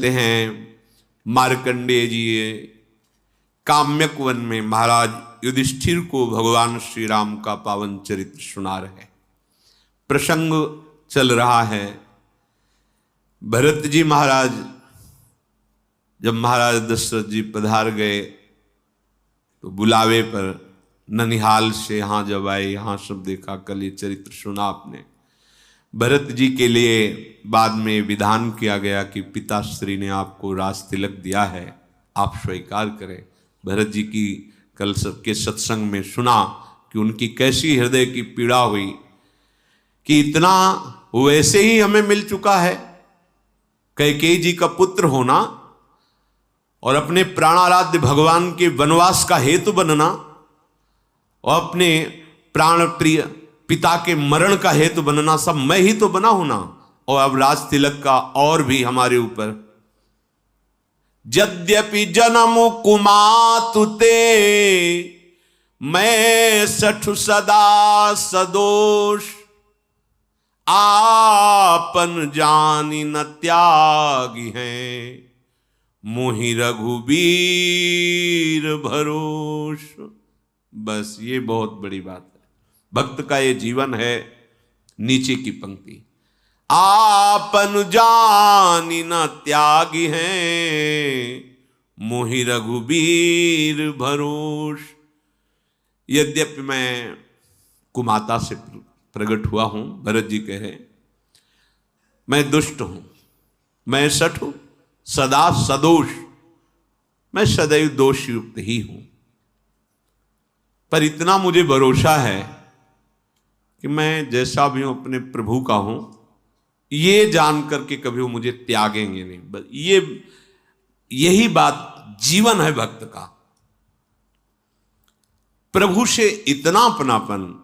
चलते हैं मार्कंडेय जी काम्यक वन में महाराज युधिष्ठिर को भगवान श्री राम का पावन चरित्र सुना रहे। प्रसंग चल रहा है भरत जी महाराज, जब महाराज दशरथ जी पधार गए तो बुलावे पर ननिहाल से यहाँ जब आए, यहाँ सब देखा, कल ये चरित्र सुना आपने। भरत जी के लिए बाद में विधान किया गया कि पिताश्री ने आपको राज तिलक दिया है, आप स्वीकार करें। भरत जी की कल सबके सत्संग में सुना कि उनकी कैसी हृदय की पीड़ा हुई कि इतना वैसे ही हमें मिल चुका है, कैकेयी जी का पुत्र होना और अपने प्राणाराध्य भगवान के वनवास का हेतु बनना और अपने प्राण प्रिय पिता के मरण का हेतु बनना, सब मैं ही तो बना हूं ना, और अब राज तिलक का और भी हमारे ऊपर। यद्यपि जन्म कुमातुते मैं सठु सदा सदोष, आपन जानी न त्यागी हैं मोहि रघुबीर भरोष। बस ये बहुत बड़ी बात है, भक्त का ये जीवन है। नीचे की पंक्ति, आपन जानी न त्यागी हैं मोहि रघुबीर भरोष। यद्यपि मैं कुमाता से प्रकट हुआ हूं, भरत जी कहे, मैं दुष्ट हूं, मैं सठ हूं, सदा सदोष, मैं सदैव दोष युक्त ही हूं, पर इतना मुझे भरोसा है कि मैं जैसा भी हूं अपने प्रभु का हूं, ये जान करके कभी वो मुझे त्यागेंगे नहीं। बस यही बात जीवन है भक्त का। प्रभु से इतना अपनापन,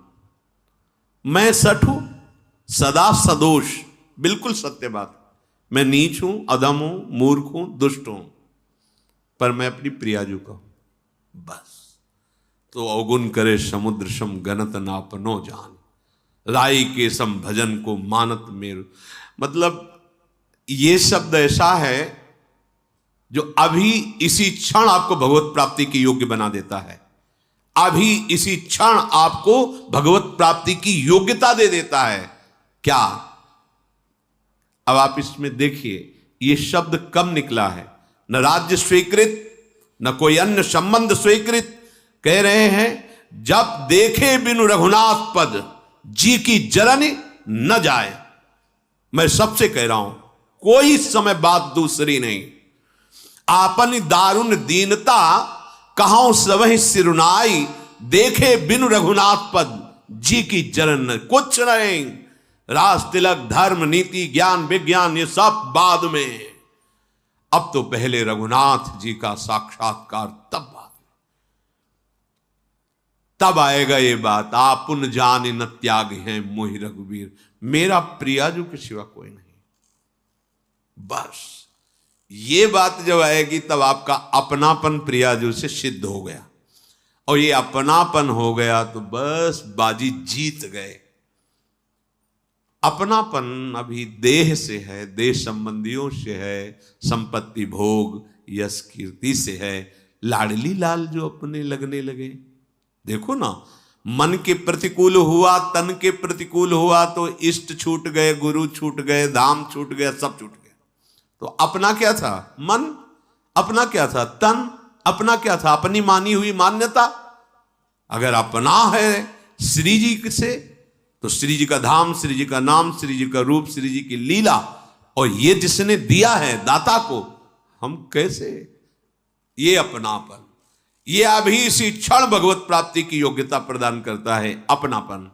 मैं सठ हूं, सदा सदोष, बिल्कुल सत्य बात। मैं नीच हूं, अधम हूं, मूर्ख हूं, दुष्ट हूं, पर मैं अपनी प्रियाजू का हूं, बस। तो अवगुण करे समुद्र सम गनत नापनो जान, राई के सम भजन को मानत मेरु। मतलब ये शब्द ऐसा है जो अभी इसी क्षण आपको भगवत प्राप्ति की योग्य बना देता है, अभी इसी क्षण आपको भगवत प्राप्ति की योग्यता दे देता है। क्या? अब आप इसमें देखिए, ये शब्द कब निकला है? न राज्य स्वीकृत, न कोई अन्य संबंध स्वीकृत। कह रहे हैं जब देखे बिनु रघुनाथ पद, जी की जरन न जाए। मैं सबसे कह रहा हूं, कोई समय बात दूसरी नहीं। आपन दारुण दीनता कहां सबहि सिरुनाई, देखे बिनु रघुनाथ पद, जी की जरन न। कुछ नहीं, राज तिलक धर्म नीति ज्ञान विज्ञान ये सब बाद में, अब तो पहले रघुनाथ जी का साक्षात्कार, तब आएगा ये बात। आपुन जान न त्याग हैं मोहि रघुबीर, मेरा प्रियाजू के सिवा कोई नहीं। बस ये बात जब आएगी तब आपका अपनापन प्रियाजू से सिद्ध हो गया, और ये अपनापन हो गया तो बस बाजी जीत गए। अपनापन अभी देह से है, देह संबंधियों से है, संपत्ति भोग यश कीर्ति से है। लाडली लाल जो अपने लगने लगे, देखो ना, मन के प्रतिकूल हुआ, तन के प्रतिकूल हुआ तो इष्ट छूट गए, गुरु छूट गए, धाम छूट गया, सब छूट गया। तो अपना क्या था? मन। अपना क्या था? तन। अपना क्या था? अपनी मानी हुई मान्यता। अगर अपना है श्री जी से तो श्री जी का धाम, श्री जी का नाम, श्री जी का रूप, श्री जी की लीला, और ये जिसने दिया है दाता को, हम कैसे? ये अपनापन, ये अभी इसी क्षण भगवत प्राप्ति की योग्यता प्रदान करता है, अपनापन।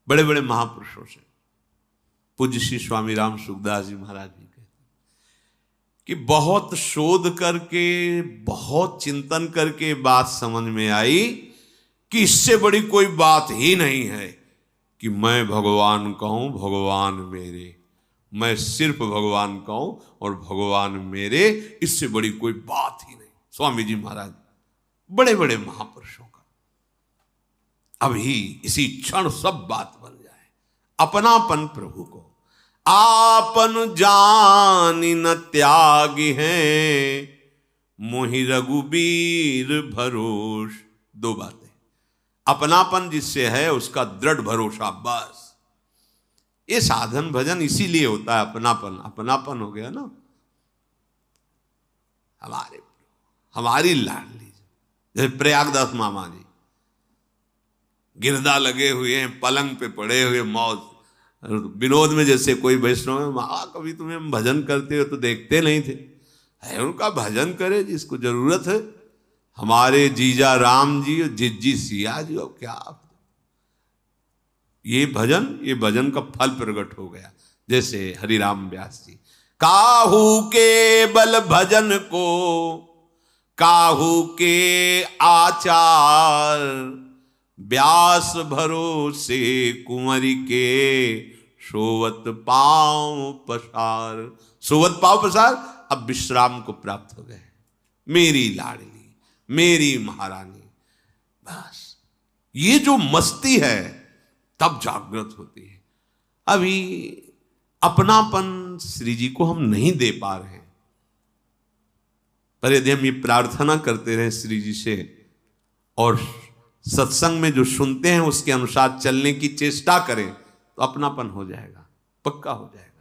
बड़े बड़े महापुरुषों से पूज्य श्री स्वामी राम सुखदास जी महाराज जी कहते कि बहुत शोध करके, बहुत चिंतन करके बात समझ में आई कि इससे बड़ी कोई बात ही नहीं है कि मैं भगवान का हूं, भगवान मेरे, मैं सिर्फ भगवान का हूं और भगवान मेरे, इससे बड़ी कोई बात ही नहीं। स्वामी जी महाराज बड़े बड़े महापुरुषों का अभी इसी क्षण सब बात बन जाए। अपनापन प्रभु को, आपन जानि न त्यागी हैं, मोहि रघुबीर भरोस। दो बातें, अपनापन जिससे है उसका दृढ़ भरोसा, बस। ये साधन भजन इसीलिए होता है, अपनापन। अपनापन हो गया ना, हमारी लाडली। जैसे प्रयागदास मामा जी गिरदा लगे हुए हैं, पलंग पे पड़े हुए, मौज विनोद में। जैसे कोई वैष्णव है, माँ कभी तुम्हें हम भजन करते हो तो देखते नहीं थे। है उनका भजन करे जिसको जरूरत है। हमारे जीजा राम जी और जिज्जी सिया जी, अब क्या ये भजन का फल प्रकट हो गया। जैसे हरिराम व्यास जी, काहू के बल भजन को काहू के आचार, व्यास भरोसे कुंवरी के सोवत पांव पसार। सोवत पांव पसार, अब विश्राम को प्राप्त हो गए। मेरी लाडली, मेरी महारानी, बस ये जो मस्ती है तब जागृत होती है। अभी अपनापन श्री जी को हम नहीं दे पा रहे हैं, पर यदि हम ये प्रार्थना करते रहे श्री जी से और सत्संग में जो सुनते हैं उसके अनुसार चलने की चेष्टा करें तो अपनापन हो जाएगा, पक्का हो जाएगा।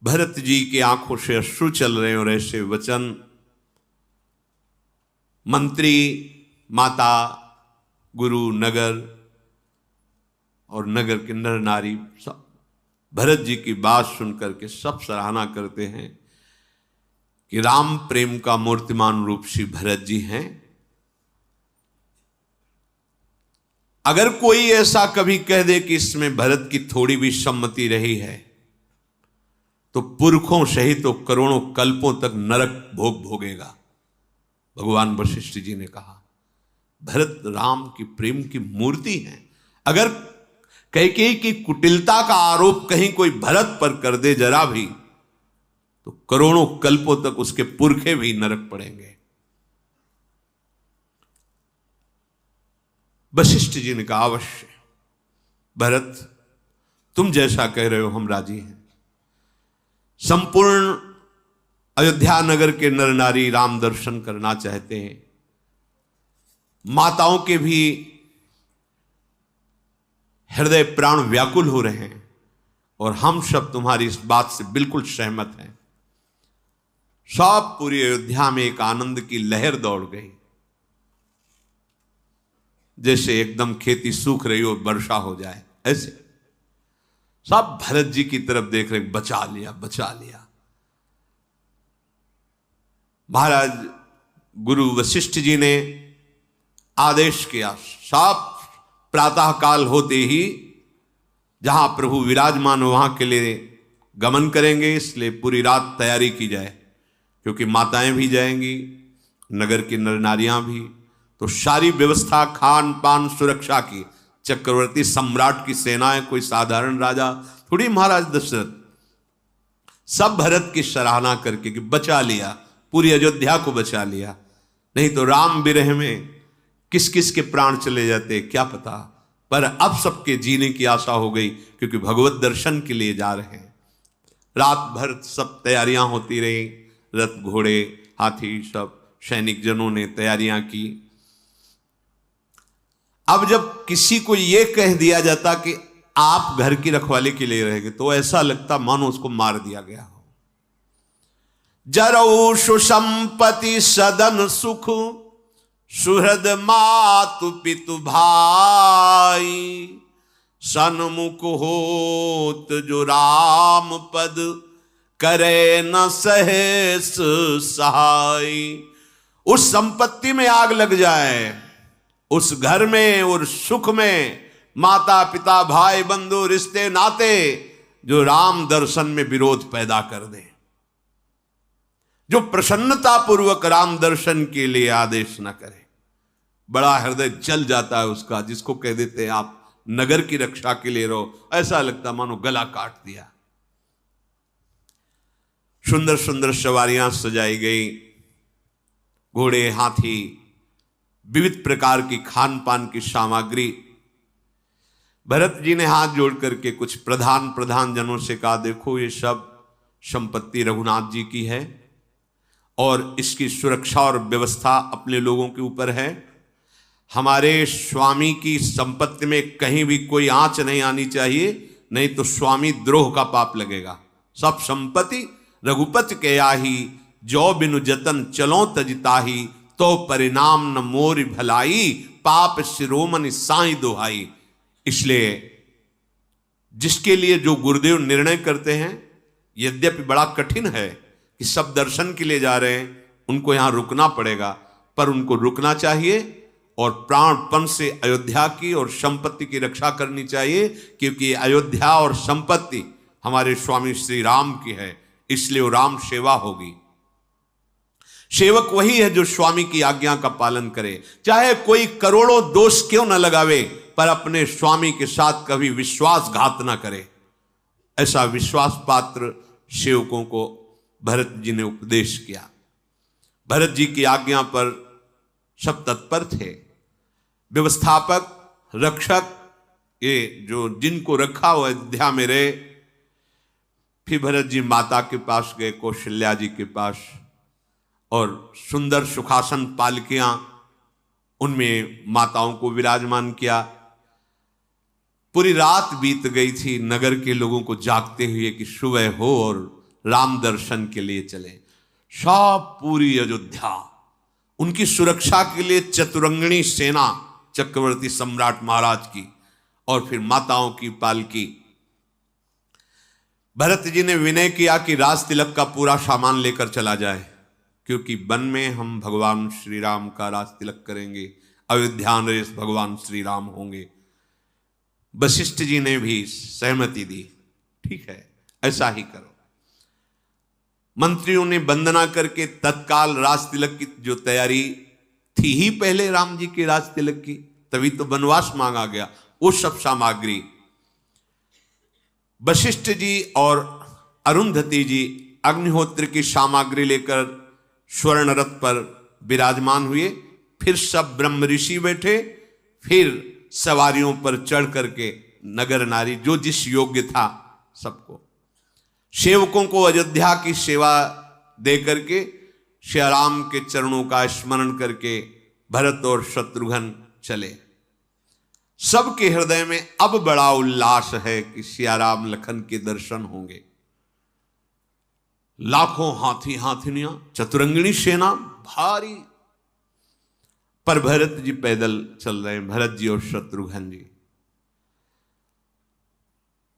भरत जी की आंखों से अश्रु चल रहे हैं और ऐसे वचन मंत्री, माता, गुरु, नगर और नगर के नर नारी सब भरत जी की बात सुनकर के सब सराहना करते हैं कि राम प्रेम का मूर्तिमान रूप श्री भरत जी हैं। अगर कोई ऐसा कभी कह दे कि इसमें भरत की थोड़ी भी सम्मति रही है तो पुरखों सहित तो करोड़ों कल्पों तक नरक भोग भोगेगा। भगवान वशिष्ठ जी ने कहा भरत राम की प्रेम की मूर्ति है। अगर कैकेयी की कुटिलता का आरोप कहीं कोई भरत पर कर दे जरा भी, तो करोड़ों कल्पों तक उसके पुरखे भी नरक पड़ेंगे। वशिष्ठ जी ने कहा अवश्य भरत, तुम जैसा कह रहे हो हम राजी हैं। संपूर्ण अयोध्या नगर के नर नारी राम दर्शन करना चाहते हैं। माताओं के भी हृदय प्राण व्याकुल हो रहे हैं और हम सब तुम्हारी इस बात से बिल्कुल सहमत हैं। सब पूरी अयोध्या में एक आनंद की लहर दौड़ गई, जैसे एकदम खेती सूख रही हो, वर्षा हो जाए, ऐसे सब भरत जी की तरफ देख रहे, बचा लिया बचा लिया। महाराज गुरु वशिष्ठ जी ने आदेश किया, सब प्रातः काल होते ही जहां प्रभु विराजमान हो वहां के लिए गमन करेंगे, इसलिए पूरी रात तैयारी की जाए, क्योंकि माताएं भी जाएंगी, नगर की नर नारियां भी। तो सारी व्यवस्था खान पान सुरक्षा की, चक्रवर्ती सम्राट की सेनाएं, कोई साधारण राजा थोड़ी, महाराज दशरथ सब भरत की सराहना करके कि बचा लिया, पूरी अयोध्या को बचा लिया। नहीं तो राम विरह में किस किस के प्राण चले जाते क्या पता। पर अब सबके जीने की आशा हो गई, क्योंकि भगवत दर्शन के लिए जा रहे हैं। रात भर सब तैयारियां होती रही, रथ घोड़े हाथी सब सैनिक जनों ने तैयारियां की। अब जब किसी को यह कह दिया जाता कि आप घर की रखवाली के लिए रहेंगे, तो ऐसा लगता मानो उसको मार दिया गया हो। जरऊ सुसंपति सदन सुख, सुहृद मातु पितु भाई, सन्मुख होत जो राम पद, करे न सहेस सहाय। उस संपत्ति में आग लग जाए, उस घर में और सुख में माता पिता भाई बंधु रिश्ते नाते जो राम दर्शन में विरोध पैदा कर दे, जो प्रसन्नता पूर्वक राम दर्शन के लिए आदेश न करे, बड़ा हृदय जल जाता है उसका। जिसको कह देते हैं आप नगर की रक्षा के लिए रहो, ऐसा लगता मानो गला काट दिया। सुंदर सुंदर सवारियां सजाई गई, घोड़े हाथी, विविध प्रकार की खान पान की सामग्री। भरत जी ने हाथ जोड़ करके कुछ प्रधान जनों से कहा, देखो ये सब संपत्ति रघुनाथ जी की है और इसकी सुरक्षा और व्यवस्था अपने लोगों के ऊपर है। हमारे स्वामी की संपत्ति में कहीं भी कोई आंच नहीं आनी चाहिए, नहीं तो स्वामी द्रोह का पाप लगेगा। सब संपत्ति रघुपति के आही, जो बिनु जतन चलो तजताही, तो परिणाम न मोर भलाई, पाप शिरोमणि साई दोहाई। इसलिए जिसके लिए जो गुरुदेव निर्णय करते हैं, यद्यपि बड़ा कठिन है कि सब दर्शन के लिए जा रहे हैं, उनको यहां रुकना पड़ेगा, पर उनको रुकना चाहिए और प्राणपण से अयोध्या की और संपत्ति की रक्षा करनी चाहिए, क्योंकि अयोध्या और संपत्ति हमारे स्वामी श्री राम की है, इसलिए वो राम सेवा होगी। सेवक वही है जो स्वामी की आज्ञा का पालन करे, चाहे कोई करोड़ों दोष क्यों न लगावे, पर अपने स्वामी के साथ कभी विश्वासघात न करे। ऐसा विश्वास पात्र सेवकों को भरत जी ने उपदेश किया। भरत जी की आज्ञा पर सब तत्पर थे। व्यवस्थापक, रक्षक, ये जो जिनको रखा हुआ अयोध्या में रहे। फिर भरत जी माता के पास गए, कौशल्या जी के पास, और सुंदर सुखासन पालकियां, उनमें माताओं को विराजमान किया। पूरी रात बीत गई थी नगर के लोगों को जागते हुए कि सुबह हो और राम दर्शन के लिए चले। सब पूरी अयोध्या उनकी सुरक्षा के लिए चतुरंगिणी सेना, चक्रवर्ती सम्राट महाराज की, और फिर माताओं की पालकी। भरत जी ने विनय किया कि राज तिलक का पूरा सामान लेकर चला जाए, क्योंकि वन में हम भगवान श्री राम का राज तिलक करेंगे, अयोध्या नरेश भगवान श्री राम होंगे। वशिष्ठ जी ने भी सहमति दी, ठीक है ऐसा ही करो। मंत्रियों ने वंदना करके तत्काल राज तिलक की जो तैयारी थी ही पहले राम जी के राज तिलक की, तभी तो वनवास मांगा गया, वो सब सामग्री वशिष्ठ जी और अरुंधति जी अग्निहोत्र की सामग्री लेकर स्वर्ण रथ पर विराजमान हुए। फिर सब ब्रह्म ऋषि बैठे, फिर सवारियों पर चढ़ करके नगर नारी जो जिस योग्य था सबको, सेवकों को अयोध्या की सेवा दे करके श्री राम के चरणों का स्मरण करके भरत और शत्रुघ्न चले। सबके हृदय में अब बड़ा उल्लास है कि सिया राम लखन के दर्शन होंगे। लाखों हाथी हाथिनियां, चतुरंगिणी सेना भारी, पर भरत जी पैदल चल रहे हैं, भरत जी और शत्रुघ्न जी।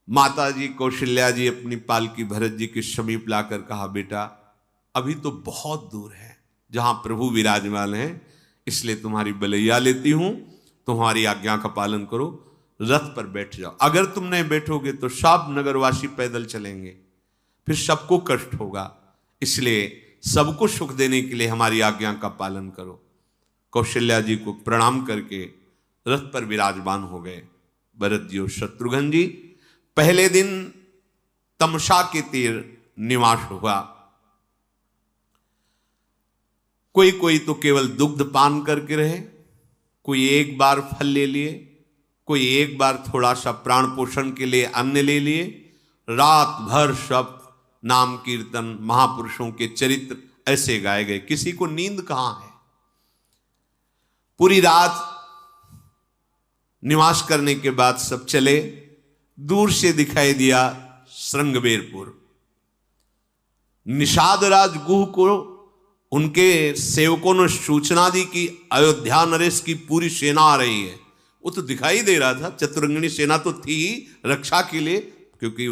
माता जी कौशल्या जी अपनी पालकी भरत जी के समीप लाकर कहा, बेटा अभी तो बहुत दूर है जहां प्रभु विराजमान है, इसलिए तुम्हारी बलैया लेती हूं, तुम्हारी आज्ञा का पालन करो, रथ पर बैठ जाओ। अगर तुम नहीं बैठोगे तो सब नगरवासी पैदल चलेंगे, फिर सबको कष्ट होगा, इसलिए सबको सुख देने के लिए हमारी आज्ञा का पालन करो। कौशल्या जी को प्रणाम करके रथ पर विराजमान हो गए भरत जी और शत्रुघ्न जी। पहले दिन तमसा के तीर निवास हुआ। कोई कोई तो केवल दुग्ध पान करके रहे, कोई एक बार फल ले लिए, कोई एक बार थोड़ा सा प्राण पोषण के लिए अन्न ले लिए। रात भर सब नाम कीर्तन, महापुरुषों के चरित्र ऐसे गाए गए, किसी को नींद कहां है। पूरी रात निवास करने के बाद सब चले। दूर से दिखाई दिया श्रृंगबेरपुर। निषाद राज गुह को उनके सेवकों ने सूचना दी कि अयोध्या नरेश की पूरी सेना आ रही है। वो तो दिखाई दे रहा था, चतुरंगिणी सेना तो थी ही रक्षा के लिए, क्योंकि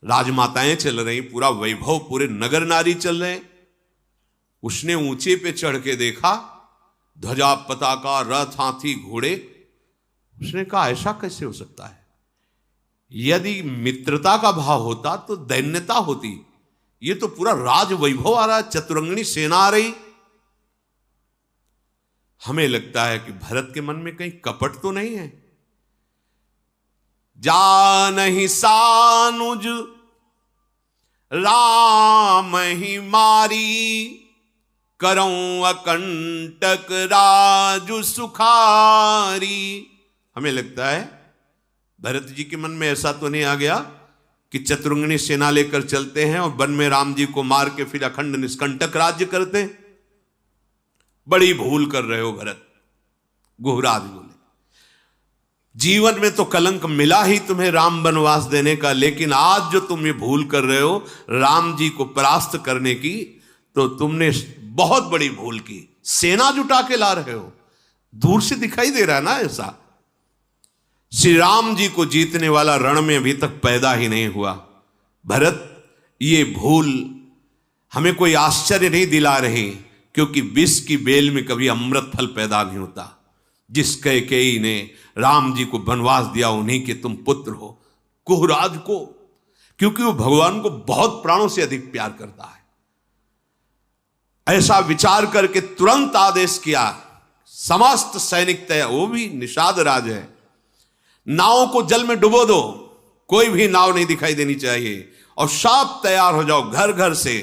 राजमाताएं चल रही, पूरा वैभव, पूरे नगर नारी चल रहे। उसने ऊंचे पे चढ़ के देखा, ध्वजा पताका रथ हाथी घोड़े। उसने कहा ऐसा कैसे हो सकता है? यदि मित्रता का भाव होता तो दैन्यता होती, ये तो पूरा राज वैभव आ रहा, चतुरंगिणी सेना आ रही। हमें लगता है कि भरत के मन में कहीं कपट तो नहीं है। जानहि सानुज राम ही मारी, करऊं अकंटक राजु सुखारी। हमें लगता है भरत जी के मन में ऐसा तो नहीं आ गया कि चतुरंगिणी सेना लेकर चलते हैं और वन में राम जी को मार के फिर अखंड निष्कंटक राज्य करते हैं? बड़ी भूल कर रहे हो भरत। गुहराज बोले, जीवन में तो कलंक मिला ही तुम्हें राम वनवास देने का, लेकिन आज जो तुम ये भूल कर रहे हो राम जी को परास्त करने की, तो तुमने बहुत बड़ी भूल की। सेना जुटा के ला रहे हो, दूर से दिखाई दे रहा है ना ऐसा। श्री राम जी को जीतने वाला रण में अभी तक पैदा ही नहीं हुआ। भरत, ये भूल हमें कोई आश्चर्य नहीं दिला रही, क्योंकि विष की बेल में कभी अमृत फल पैदा नहीं होता। जिस कैकेयी ने राम जी को वनवास दिया उन्हीं के तुम पुत्र हो। कुहराज को, क्योंकि वो भगवान को बहुत प्राणों से अधिक प्यार करता है। ऐसा विचार करके तुरंत आदेश किया, समस्त सैनिक तय, वो भी निषाद राज है, नावों को जल में डुबो दो, कोई भी नाव नहीं दिखाई देनी चाहिए, और सब तैयार हो जाओ घर घर से,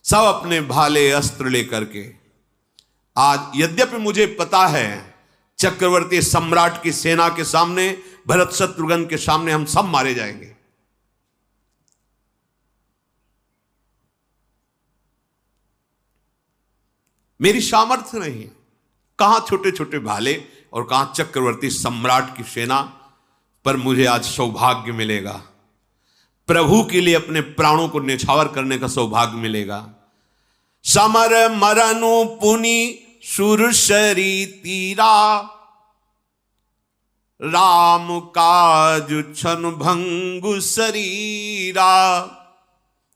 सब अपने भाले अस्त्र लेकर के। आज यद्यपि मुझे पता है चक्रवर्ती सम्राट की सेना के सामने, भरत शत्रुघ्न के सामने हम सब मारे जाएंगे, मेरी सामर्थ्य नहीं, कहां छोटे छोटे भाले और कहां चक्रवर्ती सम्राट की सेना, पर मुझे आज सौभाग्य मिलेगा, प्रभु के लिए अपने प्राणों को न्यौछावर करने का सौभाग्य मिलेगा। समर मरनु पुनि सुरसरी तीरा, राम काज छन भंगु शरीरा,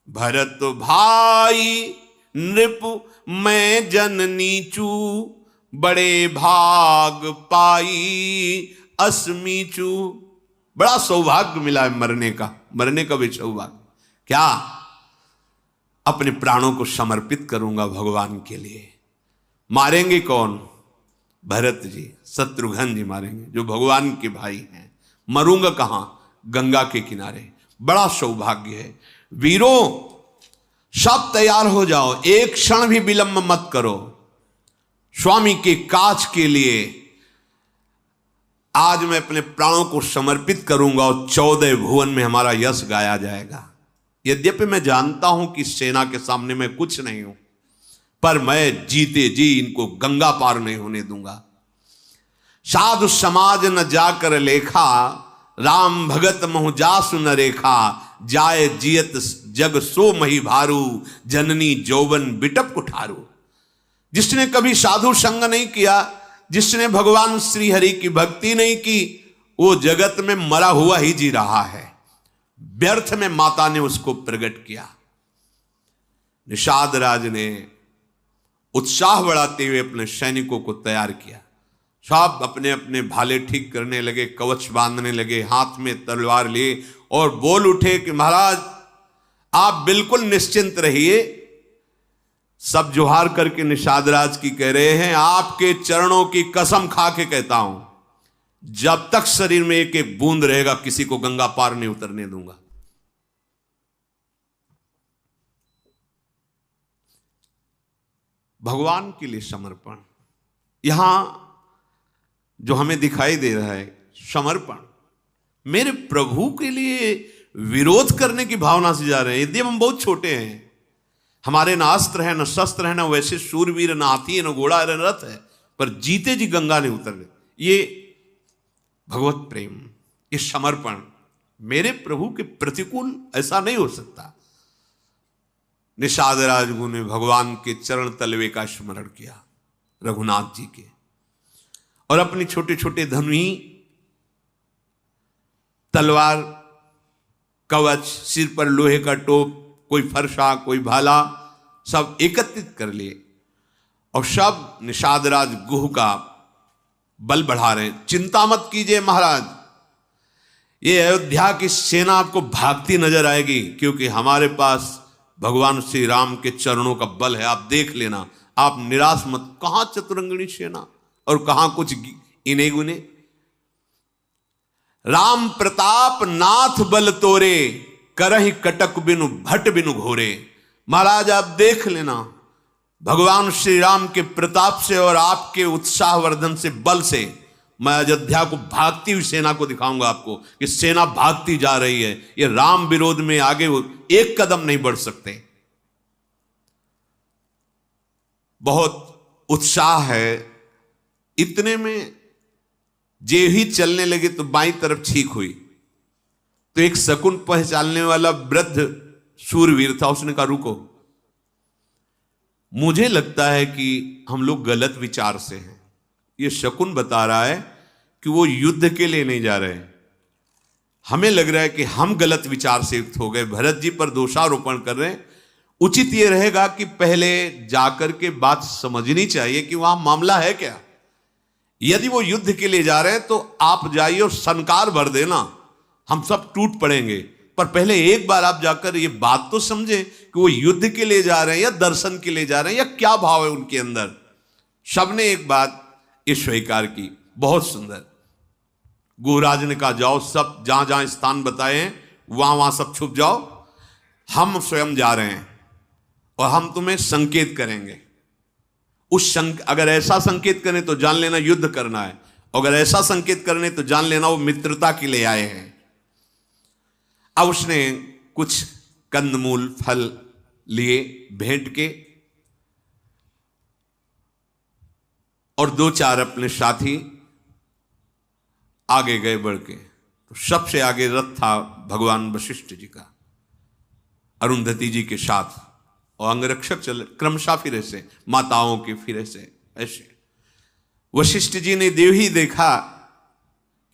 भरत भाई नृप मैं जन नीचू, बड़े भाग पाई अस्मीचू। बड़ा सौभाग्य मिला है मरने का भी सौभाग्य। क्या? अपने प्राणों को समर्पित करूंगा भगवान के लिए। मारेंगे कौन? भरत जी, शत्रुघ्न जी मारेंगे, जो भगवान के भाई हैं। मरूंगा कहां? गंगा के किनारे। बड़ा सौभाग्य है। वीरों, सब तैयार हो जाओ, एक क्षण भी विलंब मत करो। स्वामी के काज के लिए आज मैं अपने प्राणों को समर्पित करूंगा और 14 भुवन में हमारा यश गाया जाएगा। यद्यपि मैं जानता हूं कि सेना के सामने मैं कुछ नहीं हूं, पर मैं जीते जी इनको गंगा पार नहीं होने दूंगा। साधु समाज न जाकर लेखा, राम भगत महु जासु न रेखा, जाए जियत जग सो मही भारू, जननी जौवन बिटप कुठारू। जिसने कभी साधु संग नहीं किया, जिसने भगवान श्री हरि की भक्ति नहीं की, वो जगत में मरा हुआ ही जी रहा है। व्यर्थ में माता ने उसको प्रकट किया। निषाद राज ने उत्साह बढ़ाते हुए अपने सैनिकों को तैयार किया। सब अपने अपने भाले ठीक करने लगे, कवच बांधने लगे, हाथ में तलवार लिए और बोल उठे कि महाराज आप बिल्कुल निश्चिंत रहिए। सब जोहार करके निषाद राज की कह रहे हैं, आपके चरणों की कसम खा के कहता हूं, जब तक शरीर में एक एक बूंद रहेगा किसी को गंगा पार नहीं उतरने दूंगा। भगवान के लिए समर्पण, यहां जो हमें दिखाई दे रहा है समर्पण, मेरे प्रभु के लिए विरोध करने की भावना से जा रहे हैं। यदि हम बहुत छोटे हैं, हमारे ना अस्त्र है, ना शस्त्र है, ना वैसे शूरवीर, ना हाथी है, ना घोड़ा है, ना रथ है, पर जीते जी गंगा नहीं उतर रहे। ये भगवत प्रेम, ये समर्पण मेरे प्रभु के प्रतिकूल ऐसा नहीं हो सकता। निषाद राजगुरु ने भगवान के चरण तलवे का स्मरण किया, रघुनाथ जी के, और अपने छोटे छोटे धनुही, तलवार, कवच, सिर पर लोहे का टोप, कोई फरसा, कोई भाला, सब एकत्रित कर लिए और सब निषाद राज गुह का बल बढ़ा रहे हैं। चिंता मत कीजिए महाराज, ये अयोध्या की सेना आपको भागती नजर आएगी, क्योंकि हमारे पास भगवान श्री राम के चरणों का बल है। आप देख लेना, आप निराश मत। कहां चतुरंगिणी सेना और कहां कुछ इने गुने। राम प्रताप नाथ बल तोरे, करहि कटक बिनु भट बिनु घोरे। महाराज आप देख लेना, भगवान श्री राम के प्रताप से और आपके उत्साहवर्धन से, बल से मैं अयोध्या को भागती हुई सेना को दिखाऊंगा आपको कि सेना भागती जा रही है, ये राम विरोध में आगे वो एक कदम नहीं बढ़ सकते। बहुत उत्साह है। इतने में जे ही चलने लगे तो बाईं तरफ छींक हुई, तो एक शकुन पहचानने वाला वृद्ध शूरवीर था, उसने कहा रुको, मुझे लगता है कि हम लोग गलत विचार से हैं। ये शकुन बता रहा है कि वो युद्ध के लिए नहीं जा रहे, हमें लग रहा है कि हम गलत विचार से युक्त हो गए, भरत जी पर दोषारोपण कर रहे हैं। उचित ये रहेगा कि पहले जाकर के बात समझनी चाहिए कि वहां मामला है क्या। यदि वो युद्ध के लिए जा रहे हैं तो आप जाइए और सनकार भर देना, हम सब टूट पड़ेंगे, पर पहले एक बार आप जाकर ये बात तो समझे कि वो युद्ध के लिए जा रहे हैं या दर्शन के लिए जा रहे हैं, या क्या भाव है उनके अंदर। सबने एक बात ये स्वीकार की, बहुत सुंदर। गुहराज ने कहा जाओ सब जहां जहां स्थान बताए हैं वहां वहां सब छुप जाओ, हम स्वयं जा रहे हैं और हम तुम्हें संकेत करेंगे। अगर ऐसा संकेत करें तो जान लेना युद्ध करना है, अगर ऐसा संकेत करने तो जान लेना वो मित्रता के लिए आए हैं। अब उसने कुछ कंदमूल फल लिए भेंट के, और दो चार अपने साथी आगे गए बढ़ के। तो सबसे आगे रथ था भगवान वशिष्ठ जी का, अरुंधति जी के साथ, और अंगरक्षक चल क्रमशः फिर ऐसे माताओं के फिर ऐसे। वशिष्ठ जी ने देव ही देखा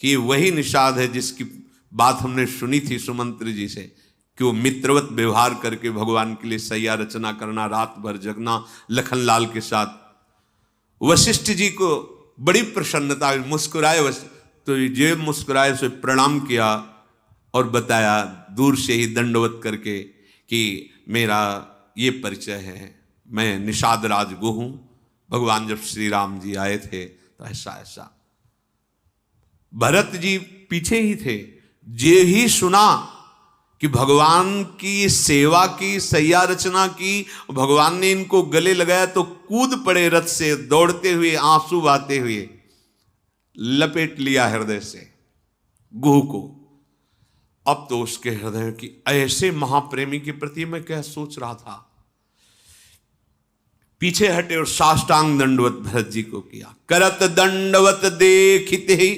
कि वही निषाद है जिसकी बात हमने सुनी थी सुमंत्र जी से, कि वो मित्रवत व्यवहार करके भगवान के लिए सैया रचना करना, रात भर जगना लखनलाल के साथ। वशिष्ठ जी को बड़ी प्रसन्नता हुई, मुस्कुराए। तो ये मुस्कुराए से प्रणाम किया और बताया दूर से ही दंडवत करके कि मेरा ये परिचय है, मैं निषाद राज गो हूं। भगवान जब श्री राम जी आए थे तो ऐसा ऐसा। भरत जी पीछे ही थे, जे ही सुना कि भगवान की सेवा की, सैया रचना की, भगवान ने इनको गले लगाया तो कूद पड़े रथ से, दौड़ते हुए आंसू बहाते हुए, लपेट लिया हृदय से गुह को। अब तो उसके हृदय की ऐसे महाप्रेमी के प्रति मैं क्या सोच रहा था। पीछे हटे और साष्टांग दंडवत भरत जी को किया। करत दंडवत देखिते ही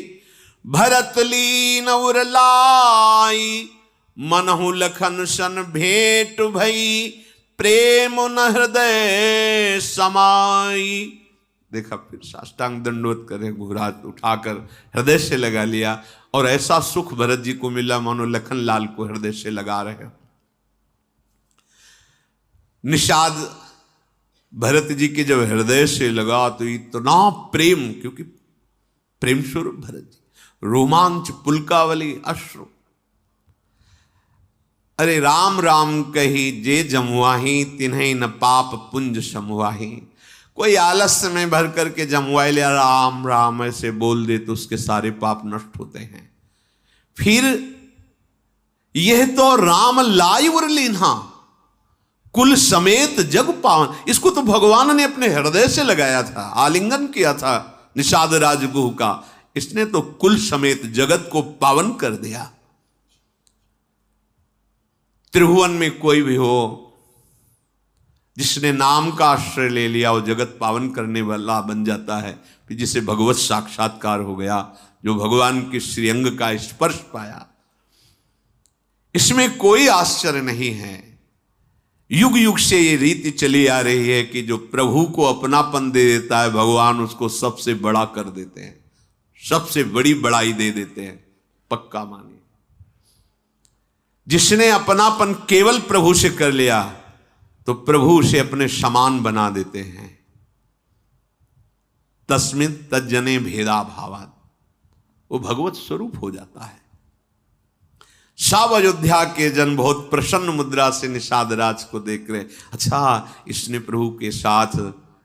भरत लीन उर लाई, मनहु लखन सन भेंट भई, प्रेम न हृदय समाई। देखा, फिर साष्टांग दंडवत करे, घुरात उठाकर हृदय से लगा लिया, और ऐसा सुख भरत जी को मिला मानो लखन लाल को हृदय से लगा रहे हो। निषाद भरत जी के जब हृदय से लगा तो इतना प्रेम, क्योंकि प्रेम स्वरूप भरत जी, रोमांच, पुलकावली, अश्रु। अरे राम राम कही जे जमुआही, तिन्हें न पाप पुंज समुआही। कोई आलस्य में भर करके जमुआ लिया राम राम ऐसे बोल दे तो उसके सारे पाप नष्ट होते हैं। फिर यह तो राम लाई उर लीन्हा, कुल समेत जग पावन। इसको तो भगवान ने अपने हृदय से लगाया था, आलिंगन किया था निषाद राजगुह का। इसने तो कुल समेत जगत को पावन कर दिया। त्रिभुवन में कोई भी हो, जिसने नाम का आश्रय ले लिया वो जगत पावन करने वाला बन जाता है। फिर जिसे भगवत साक्षात्कार हो गया, जो भगवान के श्रीअंग का स्पर्श पाया, इसमें कोई आश्चर्य नहीं है। युग युग से ये रीति चली आ रही है कि जो प्रभु को अपनापन दे देता है भगवान उसको सबसे बड़ा कर देते हैं, सबसे बड़ी बड़ाई दे देते हैं। पक्का मानिए, जिसने अपनापन केवल प्रभु से कर लिया तो प्रभु उसे अपने समान बना देते हैं। तस्मिन् तज्जने भेदा भावात्, वो भगवत स्वरूप हो जाता है। सब अयोध्या के जन बहुत प्रसन्न मुद्रा से निषाद राज को देख रहे। अच्छा, इसने प्रभु के साथ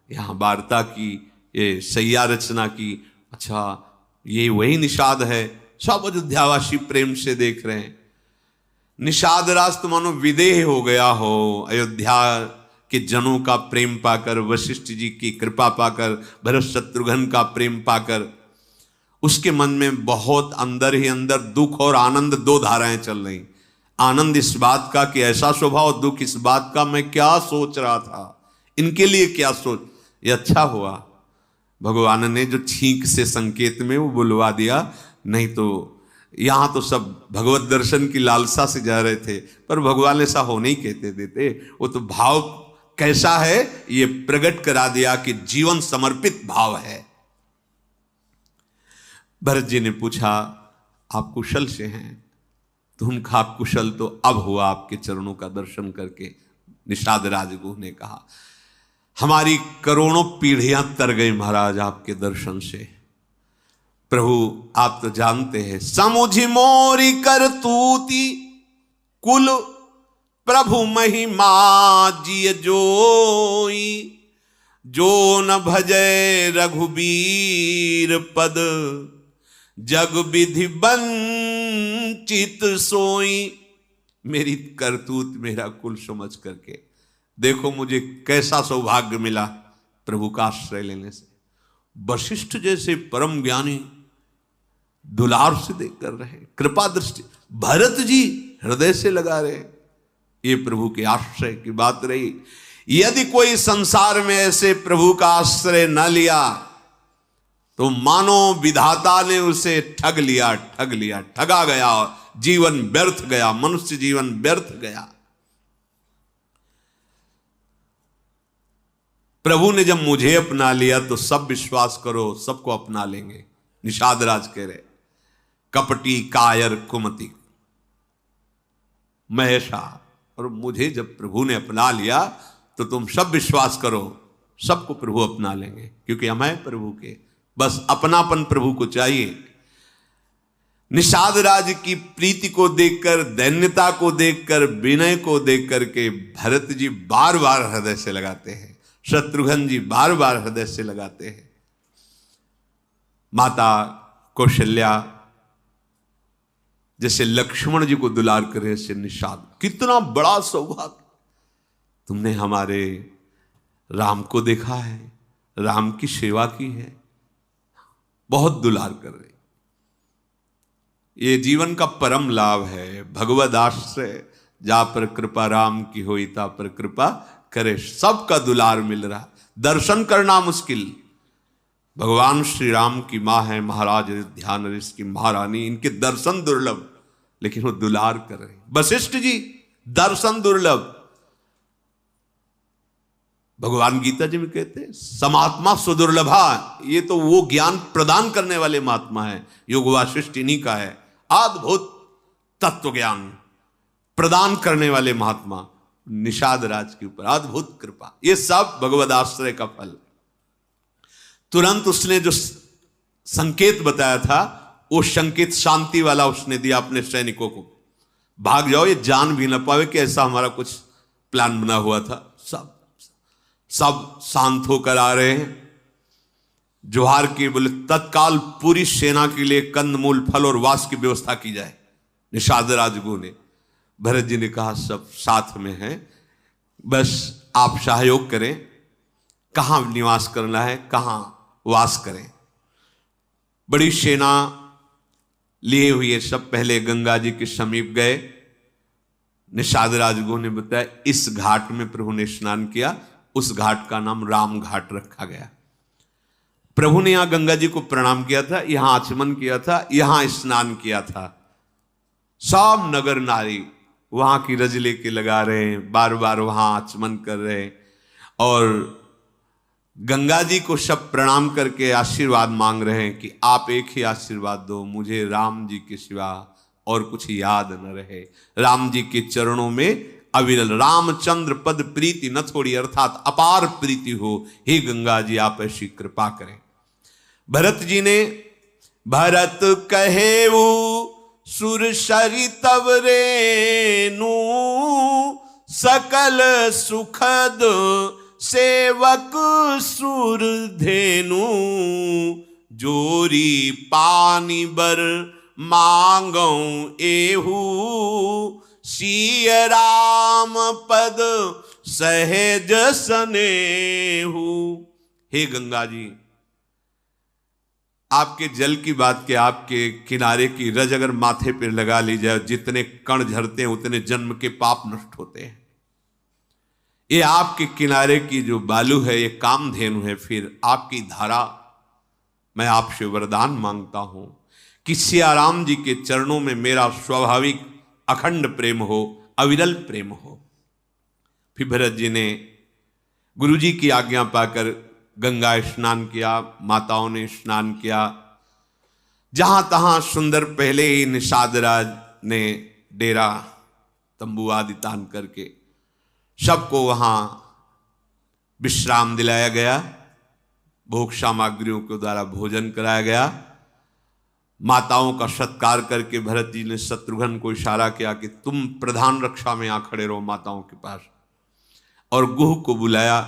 यहाँ वार्ता की, ये सैया रचना की, अच्छा ये वही निषाद है। सब अयोध्यावासी प्रेम से देख रहे हैं। निषाद राज तो मानो विदेह हो गया हो, अयोध्या के जनों का प्रेम पाकर, वशिष्ठ जी की कृपा पाकर, भरत शत्रुघ्न का प्रेम पाकर, उसके मन में बहुत अंदर ही अंदर दुख और आनंद, दो धाराएं चल रही। आनंद इस बात का कि ऐसा स्वभाव, दुख इस बात का मैं क्या सोच रहा था, इनके लिए क्या सोच। ये अच्छा हुआ भगवान ने जो छींक से संकेत में वो बुलवा दिया, नहीं तो यहां तो सब भगवत दर्शन की लालसा से जा रहे थे, पर भगवान ऐसा हो नहीं कहते देते। वो तो भाव कैसा है ये प्रकट करा दिया कि जीवन समर्पित भाव है। भरत जी ने पूछा आप कुशल से हैं? तो उनका कुशल तो अब हुआ आपके चरणों का दर्शन करके। निषाद राजगुह ने कहा हमारी करोड़ों पीढ़ियां तर गई महाराज आपके दर्शन से। प्रभु आप तो जानते हैं, समुझ मोरी करतूती कुल प्रभु महिमा जिय जोई, जो न भजय रघुबीर पद जग विधि वंचित सोई। मेरी करतूत मेरा कुल समझ करके देखो मुझे कैसा सौभाग्य मिला प्रभु का आश्रय लेने से। वशिष्ठ जैसे परम ज्ञानी दुलार से देख कर रहे, कृपा दृष्टि, भरत जी हृदय से लगा रहे, ये प्रभु के आश्रय की बात रही। यदि कोई संसार में ऐसे प्रभु का आश्रय न लिया तो मानो विधाता ने उसे ठग लिया, ठगा गया, जीवन व्यर्थ गया, मनुष्य जीवन व्यर्थ गया। प्रभु ने जब मुझे अपना लिया तो सब विश्वास करो सबको अपना लेंगे। निषाद राज कह रहे कपटी कायर कुमति महेशा, और मुझे जब प्रभु ने अपना लिया तो तुम सब विश्वास करो सबको प्रभु अपना लेंगे, क्योंकि हम हैं प्रभु के, बस अपनापन प्रभु को चाहिए। निषाद राज की प्रीति को देखकर, दैन्यता को देखकर, विनय को देख करके भरत जी बार बार हृदय से लगाते हैं, शत्रुघ्न जी बार बार हृदय से लगाते हैं। माता कौशल्या जैसे लक्ष्मण जी को दुलार करे से निषाद, कितना बड़ा सौभाग्य। तुमने हमारे राम को देखा है, राम की सेवा की है, बहुत दुलार कर रहे। ये जीवन का परम लाभ है, भगवद आश्रय जा पर कृपा राम की होई ता पर कृपा करे। सबका दुलार मिल रहा, दर्शन करना मुश्किल। भगवान श्री राम की मां है महाराज ध्यान ऋषि की महारानी, इनके दर्शन दुर्लभ, लेकिन वो दुलार कर रहे। वशिष्ठ जी दर्शन दुर्लभ। भगवान गीता जी में कहते हैं समात्मा सुदुर्लभा, ये तो वो ज्ञान प्रदान करने वाले महात्मा है, योग वासिष्ठ इन्हीं का है। अद्भुत तत्व ज्ञान प्रदान करने वाले महात्मा निषाद राज के ऊपर अद्भुत कृपा, ये सब भगवद आश्रय का फल। तुरंत उसने जो संकेत बताया था वो संकेत शांति वाला उसने दिया अपने सैनिकों को, भाग जाओ, ये जान भी ना पावे कि ऐसा हमारा कुछ प्लान बना हुआ था। सब शांत होकर आ रहे हैं, जोहार की बोले तत्काल पूरी सेना के लिए कंदमूल फल और वास की व्यवस्था की जाए। निषाद राजगुरु ने, भरत जी ने कहा सब साथ में हैं, बस आप सहयोग करें, कहां निवास करना है, कहां वास करें। बड़ी सेना लिए हुए सब पहले गंगा जी के समीप गए। निषाद राजगुरु ने बताया इस घाट में प्रभु ने स्नान किया, उस घाट का नाम राम घाट रखा गया। प्रभु ने यहां गंगा जी को प्रणाम किया था, यहां आचमन किया था, यहां स्नान किया था। सब नगर नारी वहां की रज लेके लगा रहे हैं, बार बार वहां आचमन कर रहे हैं, और गंगा जी को सब प्रणाम करके आशीर्वाद मांग रहे हैं कि आप एक ही आशीर्वाद दो, मुझे राम जी के सिवा और कुछ याद न रहे। राम जी के चरणों में अविरल रामचंद्र पद प्रीति न थोड़ी, अर्थात अपार प्रीति हो, हे गंगा जी आप ऐसी कृपा करें। भरत जी ने, भरत कहे वो सुर सरितव रेनु, सकल सुखद सेवक सुर धेनु, जोरी पानी बर मांगौ एहू, सिय राम पद सहज सनेहू। हे गंगा जी, आपके जल की बात के आपके किनारे की रज अगर माथे पर लगा ली जाए, जितने कण झरते हैं उतने जन्म के पाप नष्ट होते हैं। ये आपके किनारे की जो बालू है ये कामधेनु है। फिर आपकी धारा, मैं आपसे वरदान मांगता हूं कि सियाराम जी के चरणों में मेरा स्वाभाविक अखंड प्रेम हो, अविरल प्रेम हो। फिर भरत जी ने गुरु जी की आज्ञा पाकर गंगा स्नान किया, माताओं ने स्नान किया। जहां तहां सुंदर पहले ही निषाद राज ने डेरा तंबू आदि तान करके सबको वहां विश्राम दिलाया गया, भोग सामग्रियों के द्वारा भोजन कराया गया। माताओं का सत्कार करके भरत जी ने शत्रुघ्न को इशारा किया कि तुम प्रधान रक्षा में आ खड़े रहो माताओं के पास, और गुह को बुलाया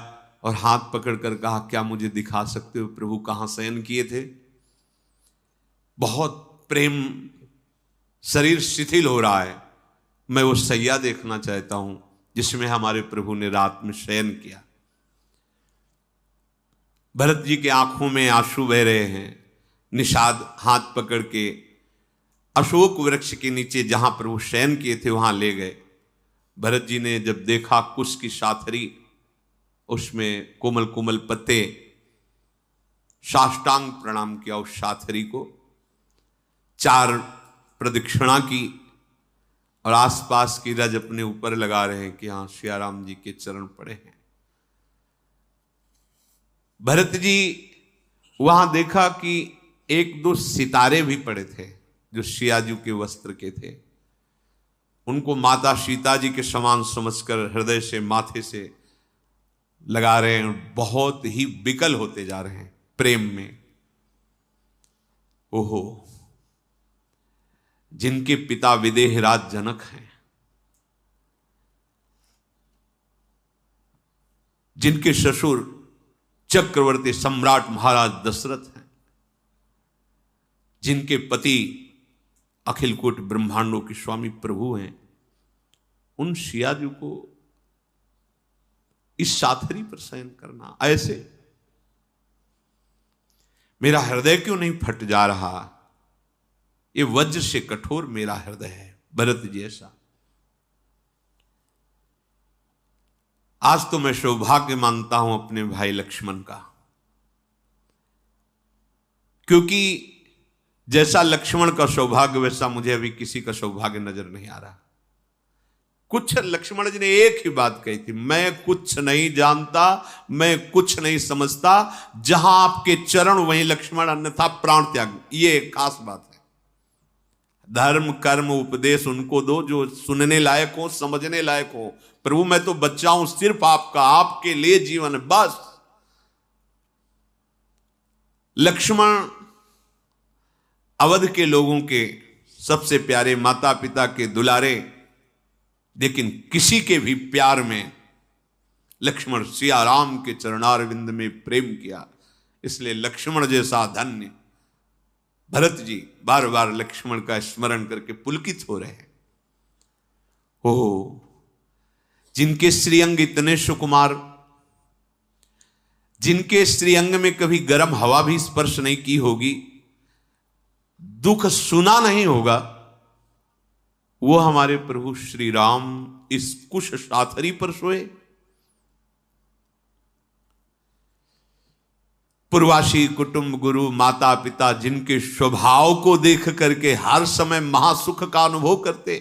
और हाथ पकड़कर कहा, क्या मुझे दिखा सकते हो प्रभु कहां शयन किए थे? बहुत प्रेम, शरीर शिथिल हो रहा है, मैं वो सैया देखना चाहता हूं जिसमें हमारे प्रभु ने रात में शयन किया। भरत जी के आंखों में आंसू बह रहे हैं। निषाद हाथ पकड़ के अशोक वृक्ष के नीचे जहां प्रभु शयन किए थे वहां ले गए। भरत जी ने जब देखा कुश की साथरी, उसमें कोमल कोमल पत्ते, साष्टांग प्रणाम किया उस साथरी को, 4 प्रदक्षिणा की और आसपास की रज अपने ऊपर लगा रहे हैं कि हाँ सियाराम जी के चरण पड़े हैं। भरत जी वहां देखा कि 1-2 सितारे भी पड़े थे जो सियाजू के वस्त्र के थे। उनको माता सीता जी के समान समझकर हृदय से, माथे से लगा रहे हैं, बहुत ही विकल होते जा रहे हैं प्रेम में। ओहो, जिनके पिता विदेहराज जनक हैं, जिनके ससुर चक्रवर्ती सम्राट महाराज दशरथ हैं, जिनके पति अखिल कोट ब्रह्मांडों के स्वामी प्रभु हैं, उन सियाजू को इस साथरी पर शयन करना, ऐसे मेरा हृदय क्यों नहीं फट जा रहा? ये वज्र से कठोर मेरा हृदय है भरत जी ऐसा। आज तो मैं सौभाग्य मानता हूं अपने भाई लक्ष्मण का, क्योंकि जैसा लक्ष्मण का सौभाग्य वैसा मुझे अभी किसी का सौभाग्य नजर नहीं आ रहा। कुछ लक्ष्मण जी ने एक ही बात कही थी, मैं कुछ नहीं जानता, मैं कुछ नहीं समझता, जहां आपके चरण वहीं लक्ष्मण, अन्यथा प्राण त्याग। ये खास बात है। धर्म कर्म उपदेश उनको दो जो सुनने लायक हो, समझने लायक हो। प्रभु मैं तो बच्चा हूं, सिर्फ आपका, आपके लिए जीवन है बस। लक्ष्मण अवध के लोगों के सबसे प्यारे, माता पिता के दुलारे, लेकिन किसी के भी प्यार में लक्ष्मण सियाराम के चरणारविंद में प्रेम किया। इसलिए लक्ष्मण जैसा धन्य भरत जी बार बार लक्ष्मण का स्मरण करके पुलकित हो रहे हैं। ओह, जिनके श्रीअंग इतने सुकुमार, जिनके श्रीअंग में कभी गर्म हवा भी स्पर्श नहीं की होगी, दुख सुना नहीं होगा, वो हमारे प्रभु श्री राम इस कुश साथरी पर सोए। पूर्वासी कुटुंब, गुरु, माता पिता, जिनके स्वभाव को देख करके हर समय महासुख का अनुभव करते,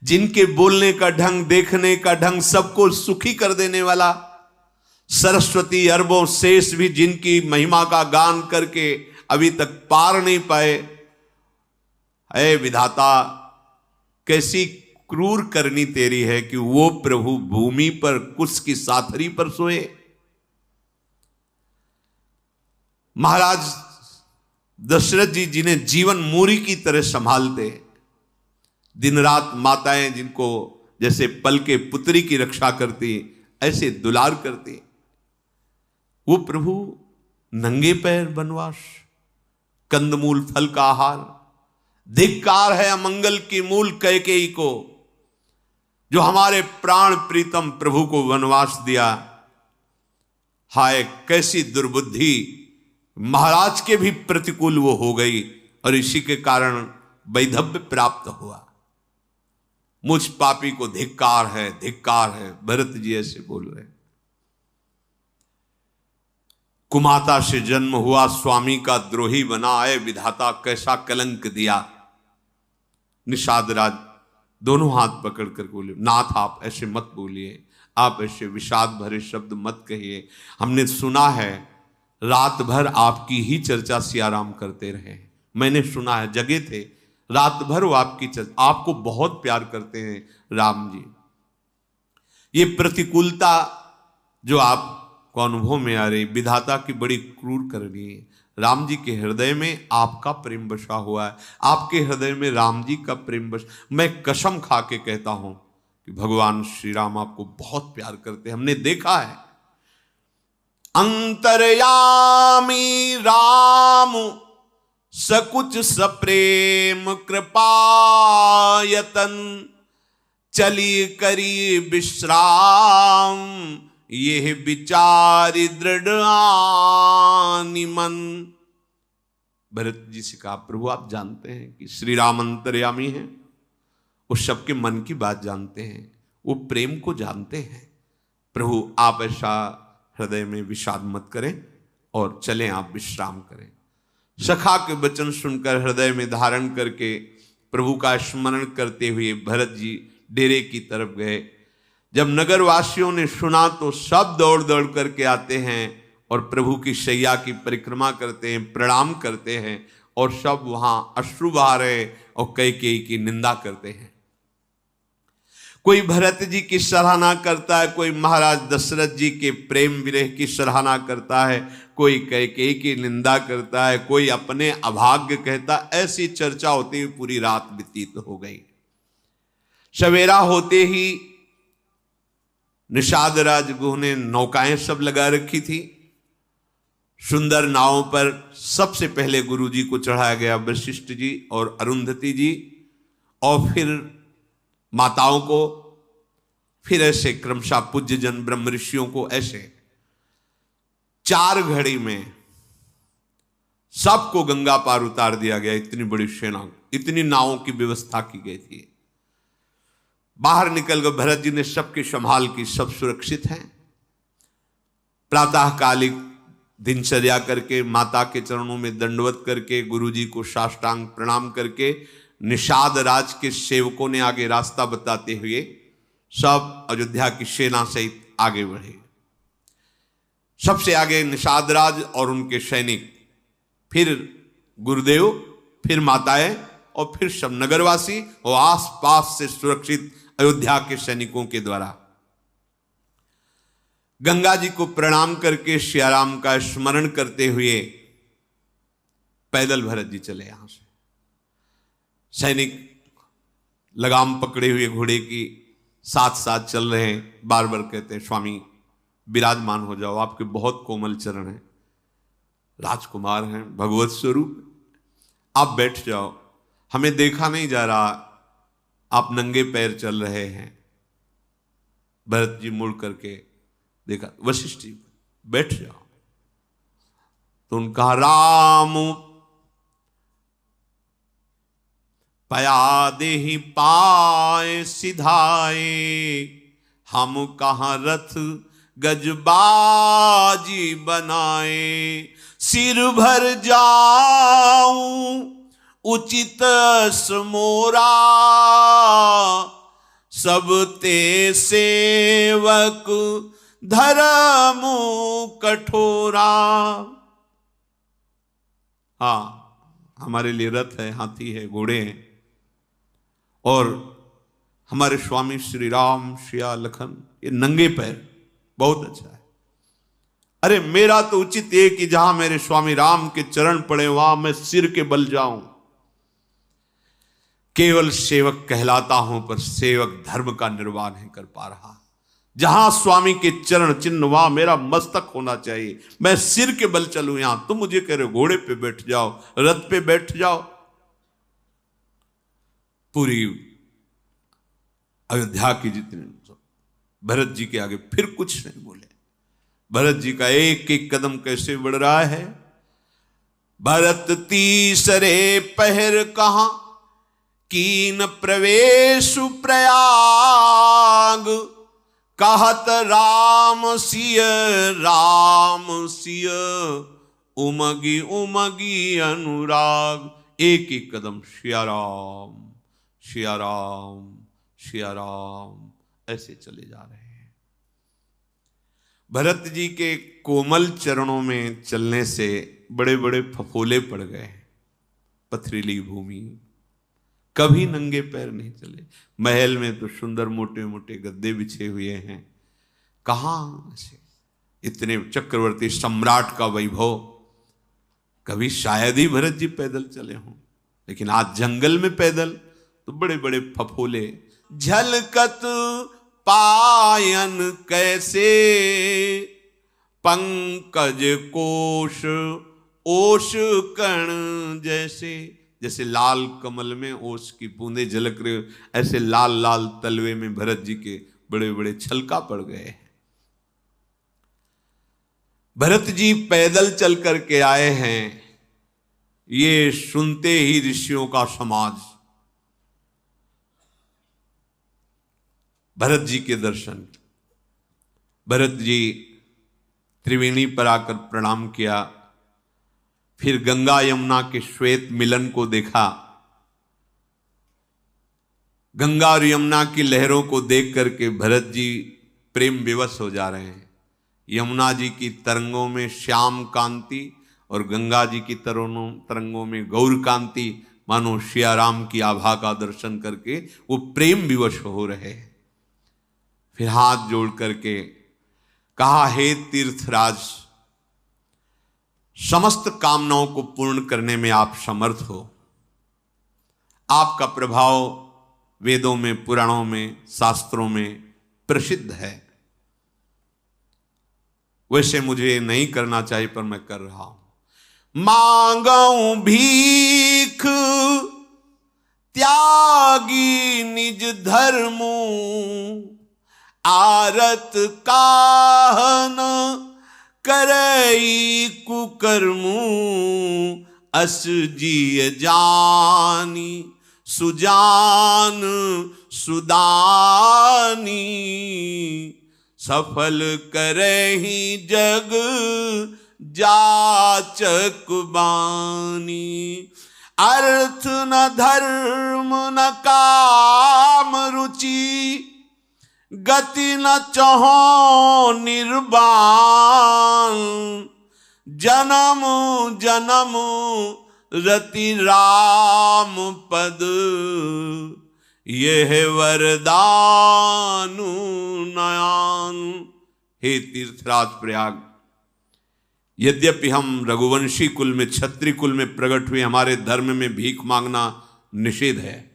जिनके बोलने का ढंग, देखने का ढंग सबको सुखी कर देने वाला, सरस्वती अरबों शेष भी जिनकी महिमा का गान करके अभी तक पार नहीं पाए। ऐ विधाता, कैसी क्रूर करनी तेरी है कि वो प्रभु भूमि पर कुश की साथरी पर सोए। महाराज दशरथ जी जिन्हें जीवन मूरी की तरह संभालते, दिन रात माताएं जिनको जैसे पल के पुत्री की रक्षा करती, ऐसे दुलार करती, वो प्रभु नंगे पैर वनवास, कंदमूल फल का आहार। धिक्कार है अमंगल की मूल कैकेयी को, जो हमारे प्राण प्रीतम प्रभु को वनवास दिया। हाय कैसी दुर्बुद्धि महाराज के भी प्रतिकूल वो हो गई और इसी के कारण वैधव्य प्राप्त हुआ। मुझ पापी को धिक्कार है, धिक्कार है, भरत जी ऐसे बोल रहे। कुमाता से जन्म हुआ, स्वामी का द्रोही बना, आए विधाता कैसा कलंक दिया। निषाद राज दोनों हाथ पकड़ कर बोले, नाथ आप ऐसे मत बोलिए, आप ऐसे विषाद भरे शब्द मत कहिए। हमने सुना है रात भर आपकी ही चर्चा सियाराम करते रहे। मैंने सुना है, जगे थे रात भर वो आपकी चर्चा, आपको बहुत प्यार करते हैं राम जी। ये प्रतिकूलता जो आपको अनुभव में आ रही, विधाता की बड़ी क्रूर करनी है। राम जी के हृदय में आपका प्रेम बसा हुआ है, आपके हृदय में राम जी का प्रेम बस। मैं कसम खा के कहता हूं कि भगवान श्री राम आपको बहुत प्यार करते हैं, हमने देखा है। अंतर्यामी राम सकुच सप्रेम कृपायतन, चली करी विश्राम ये विचारी दृढ़ आनि मन। भरत जी से कहा, प्रभु आप जानते हैं कि श्री राम अंतर्यामी हैं, वो सबके मन की बात जानते हैं, वो प्रेम को जानते हैं। प्रभु आप ऐसा हृदय में विषाद मत करें और चलें, आप विश्राम करें। सखा के वचन सुनकर हृदय में धारण करके प्रभु का स्मरण करते हुए भरत जी डेरे की तरफ गए। जब नगरवासियों ने सुना तो सब दौड़ दौड़ करके आते हैं और प्रभु की शैया की परिक्रमा करते हैं, प्रणाम करते हैं और सब वहां अश्रु बहा रहे और कैकेयी की निंदा करते हैं। कोई भरत जी की सराहना करता है, कोई महाराज दशरथ जी के प्रेम विरह की सराहना करता है, कोई कैकेयी की निंदा करता है, कोई अपने अभाग्य कहता। ऐसी चर्चा होती हुई पूरी रात व्यतीत हो गई। सवेरा होते ही निषाद राजगुह ने नौकाएं सब लगा रखी थी। सुंदर नावों पर सबसे पहले गुरु जी को चढ़ाया गया, वशिष्ठ जी और अरुंधति जी, और फिर माताओं को, फिर ऐसे क्रमशः पूज्य जन ब्रह्म ऋषियों को। ऐसे 4 घड़ी में सबको गंगा पार उतार दिया गया। इतनी बड़ी सेना, इतनी नावों की व्यवस्था की गई थी। बाहर निकल गए, भरत जी ने सबकी संभाल की, सब सुरक्षित हैं। प्रातःकालिक दिनचर्या करके, माता के चरणों में दंडवत करके, गुरु जी को साष्टांग प्रणाम करके, निषाद राज के सेवकों ने आगे रास्ता बताते हुए सब अयोध्या की सेना सहित आगे बढ़े। सबसे आगे निषाद राज और उनके सैनिक, फिर गुरुदेव, फिर माताएं और फिर सब नगरवासी और आसपास से सुरक्षित अयोध्या के सैनिकों के द्वारा। गंगा जी को प्रणाम करके सियाराम का स्मरण करते हुए पैदल भरत जी चले। यहां से सैनिक लगाम पकड़े हुए घोड़े की साथ साथ चल रहे हैं। बार बार कहते हैं, स्वामी विराजमान हो जाओ, आपके बहुत कोमल चरण हैं, राजकुमार हैं, भगवत स्वरूप, आप बैठ जाओ, हमें देखा नहीं जा रहा, आप नंगे पैर चल रहे हैं। भरत जी मुड़ करके देखा, वशिष्ठ जी बैठ जाओ। तो उनका राम पया देहि पाए सिधाए, हम कहाँ रथ गजबाजी बनाए, सिर भर जाऊं उचित समोरा, सब ते सेवक धर्म कठोरा। हाँ, हमारे लिए रथ है, हाथी है, घोड़े हैं, और हमारे स्वामी श्री राम, सिया, लखन ये नंगे पैर, बहुत अच्छा है। अरे मेरा तो उचित है कि जहां मेरे स्वामी राम के चरण पड़े वहां मैं सिर के बल जाऊं। केवल सेवक कहलाता हूं पर सेवक धर्म का निर्वाह नहीं कर पा रहा। जहां स्वामी के चरण चिन्ह वहां मेरा मस्तक होना चाहिए, मैं सिर के बल चलूं। यहां तुम मुझे कह रहे हो घोड़े पे बैठ जाओ, रथ पे बैठ जाओ। पूरी अयोध्या की जितने भरत जी के आगे फिर कुछ नहीं बोले। भरत जी का एक एक कदम कैसे बढ़ रहा है, भरत तीसरे पहर कहाँ कीन प्रवेश प्रयाग, कहत राम सिय उमगी उमगी अनुराग। एक एक कदम सिया राम सिया राम सिया राम ऐसे चले जा रहे हैं। भरत जी के कोमल चरणों में चलने से बड़े बड़े फफोले पड़ गए। पथरीली भूमि, कभी नंगे पैर नहीं चले। महल में तो सुंदर मोटे मोटे गद्दे बिछे हुए हैं, कहां से इतने चक्रवर्ती सम्राट का वैभव। कभी शायद ही भरत जी पैदल चले हों, लेकिन आज जंगल में पैदल तो बड़े बड़े फफोले। झलकत पायन कैसे पंकज कोश ओश कण जैसे, जैसे लाल कमल में ओस की बूंदे झलक रहे, ऐसे लाल लाल तलवे में भरत जी के बड़े बड़े छलका पड़ गए हैं। भरत जी पैदल चल करके आए हैं, ये सुनते ही ऋषियों का समाज भरत जी के दर्शन। भरत जी त्रिवेणी पर आकर प्रणाम किया, फिर गंगा यमुना के श्वेत मिलन को देखा। गंगा और यमुना की लहरों को देख करके भरत जी प्रेम विवश हो जा रहे हैं। यमुना जी की तरंगों में श्याम कांति और गंगा जी की तरंगों में गौर कांति, मानो सिया राम की आभा का दर्शन करके वो प्रेम विवश हो रहे हैं। फिर हाथ जोड़ करके कहा, हे तीर्थराज, समस्त कामनाओं को पूर्ण करने में आप समर्थ हो। आपका प्रभाव वेदों में, पुराणों में, शास्त्रों में प्रसिद्ध है। वैसे मुझे नहीं करना चाहिए पर मैं कर रहा हूं। मांगू भीख त्यागी निज धर्मू, आरत काहन करई कुकर्मू, अस जिय जानी सुजान सुदानी, सफल करहि जग जाचक बानी। अर्थ न धर्म न काम रुचि, गति न चहो निर्वाण, जन्म जन्म रति राम पद, यह वरदानु नयान। हे तीर्थराज प्रयाग, यद्यपि हम रघुवंशी कुल में, क्षत्रिय कुल में प्रकट हुए, हमारे धर्म में भीख मांगना निषेध है,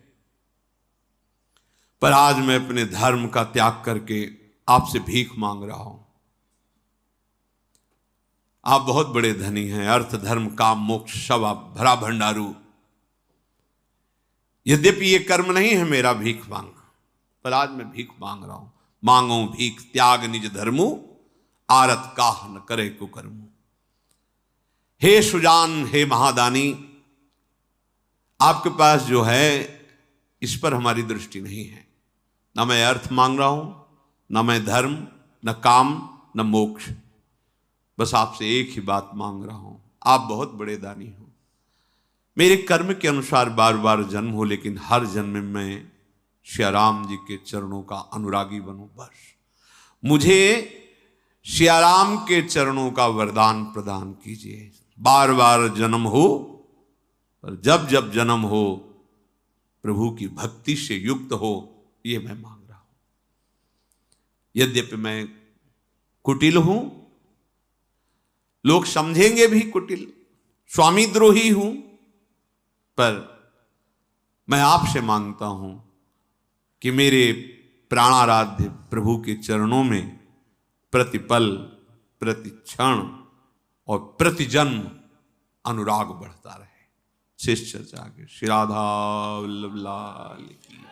पर आज मैं अपने धर्म का त्याग करके आपसे भीख मांग रहा हूं। आप बहुत बड़े धनी हैं, अर्थ धर्म काम मोक्ष सब आप भरा भंडारू। यद्यपि ये कर्म नहीं है मेरा भीख मांगना, पर आज मैं भीख मांग रहा हूं। मांगो भीख त्याग निज धर्मु, आरत काह न करे कुकर्मु। हे सुजान, हे महादानी, आपके पास जो है इस पर हमारी दृष्टि नहीं है। न मैं अर्थ मांग रहा हूं, न मैं धर्म, न काम, न मोक्ष, बस आपसे एक ही बात मांग रहा हूं। आप बहुत बड़े दानी हो, मेरे कर्म के अनुसार बार बार जन्म हो, लेकिन हर जन्म में मैं श्री राम जी के चरणों का अनुरागी बनूं। बस मुझे श्री राम के चरणों का वरदान प्रदान कीजिए। बार बार जन्म हो, पर जब जब जन्म हो प्रभु की भक्ति से युक्त हो, ये मैं मांग रहा हूं। यद्यपि मैं कुटिल हूं, लोग समझेंगे भी कुटिल, स्वामी द्रोही हूं, पर मैं आपसे मांगता हूं कि मेरे प्राणाराध्य प्रभु के चरणों में प्रतिपल, प्रति क्षण और प्रति जन्म अनुराग बढ़ता रहे। शेष चर्चा आगे। श्री राधा वल्लभ लाल की।